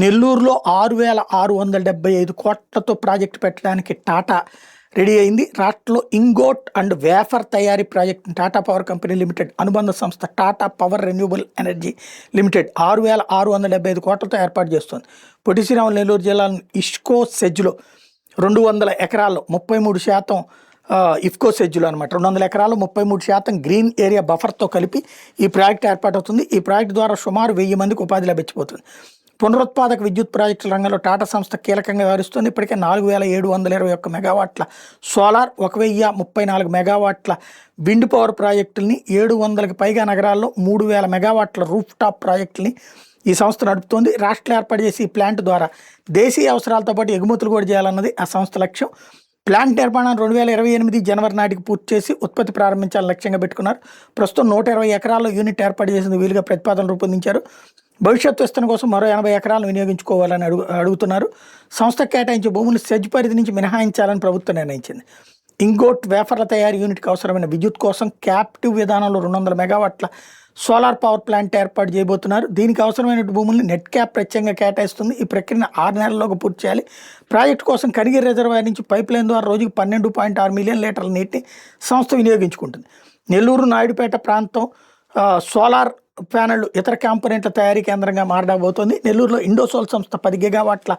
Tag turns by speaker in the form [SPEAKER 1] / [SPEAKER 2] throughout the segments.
[SPEAKER 1] నెల్లూరులో 6,675 కోట్లతో ప్రాజెక్టు పెట్టడానికి టాటా రెడీ అయింది. రాష్ట్రంలో ఇంగోట్ అండ్ వేఫర్ తయారీ project Tata power company limited అనుబంధ సంస్థ Tata power renewable energy limited 6,675 కోట్లతో ఏర్పాటు చేస్తుంది. పొట్టి శ్రీరాములు నెల్లూరు జిల్లాలోని ఇష్కో సెజ్లో 200 ఎకరాల్లో 33% ఇఫ్కో సెజ్లో అనమాట 200 ఎకరాలు 33% గ్రీన్ ఏరియా బఫర్తో కలిపి ఈ ప్రాజెక్టు ఏర్పాటవుతుంది. ఈ ప్రాజెక్టు ద్వారా సుమారు 1000 మందికి ఉపాధి లభించబోతుంది. పునరుత్పాదక విద్యుత్ ప్రాజెక్టుల రంగంలో టాటా సంస్థ కీలకంగా వ్యవహరిస్తుంది. ఇప్పటికే 4,721 మెగావాట్ల సోలార్, 1,034 మెగావాట్ల విండ్ పవర్ ప్రాజెక్టుల్ని, 700కి పైగా నగరాల్లో 3,000 మెగావాట్ల రూఫ్ టాప్ ప్రాజెక్టుల్ని ఈ సంస్థ నడుపుతోంది. రాష్ట్రం ఏర్పాటు చేసి ఈ ప్లాంట్ ద్వారా దేశీయ అవసరాలతో పాటు ఎగుమతులు కూడా చేయాలన్నది ఆ సంస్థ లక్ష్యం. ప్లాంట్ నిర్మాణం 2028 జనవరి నాటికి పూర్తి చేసి ఉత్పత్తి ప్రారంభించాలని లక్ష్యంగా పెట్టుకున్నారు. ప్రస్తుతం 120 ఎకరాల్లో యూనిట్ ఏర్పాటు చేసిన వీలుగా ప్రతిపాదన రూపొందించారు. భవిష్యత్తు విస్తరణ కోసం మరో 80 ఎకరాలను వినియోగించుకోవాలని అడుగుతున్నారు. సంస్థ కేటాయించే భూములు సెజ్ పరిధి నుంచి మినహాయించాలని ప్రభుత్వం నిర్ణయించింది. ఇంగోట్ వేఫర్ల తయారీ యూనిట్కి అవసరమైన విద్యుత్ కోసం క్యాప్టివ్ విధానంలో 200 మెగావాట్ల సోలార్ పవర్ ప్లాంట్ ఏర్పాటు చేయబోతున్నారు. దీనికి అవసరమైన భూముల్ని నెట్ క్యాప్ ప్రత్యేకంగా కేటాయిస్తుంది. ఈ ప్రక్రియను 6 నెలల్లోగా పూర్తి చేయాలి. ప్రాజెక్టు కోసం కనిగిరి రిజర్వాయర్ నుంచి పైప్ లైన్ ద్వారా రోజుకి 12.6 మిలియన్ లీటర్ల నీటిని సంస్థ వినియోగించుకుంటుంది. నెల్లూరు నాయుడుపేట ప్రాంతం సోలార్ ప్యానెళ్లు ఇతర కాంపోనెంట్ల తయారీ కేంద్రంగా మారడబోతోంది. నెల్లూరులో ఇండోసోల్ సంస్థ 10 గిగావాట్ల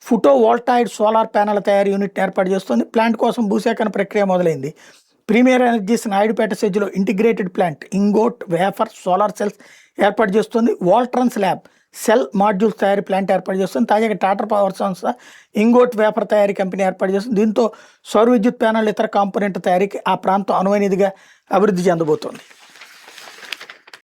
[SPEAKER 1] ఫోటో వోల్టాయిడ్ సోలార్ ప్యానెల్ తయారీ యూనిట్ ఏర్పాటు చేస్తుంది. ప్లాంట్ కోసం భూసేకరణ ప్రక్రియ మొదలైంది. ప్రీమియర్ ఎనర్జీస్ నాయుడుపేట సెజ్లో integrated plant ingot wafer solar cells ఏర్పాటు చేస్తుంది. వాల్ట్రన్స్ ల్యాబ్ సెల్ మాడ్యూల్స్ తయారీ ప్లాంట్ ఏర్పాటు చేస్తుంది. తాజాగా టాటా పవర్ సంస్థ ఇంగోట్ వేఫర్ తయారీ కంపెనీ ఏర్పాటు చేస్తుంది. దీంతో సౌర విద్యుత్ ప్యానెల్ ఇతర కాంపోనెంట్ తయారీకి ఆ ప్రాంతం అనువైనదిగా అభివృద్ధి చెందబోతోంది.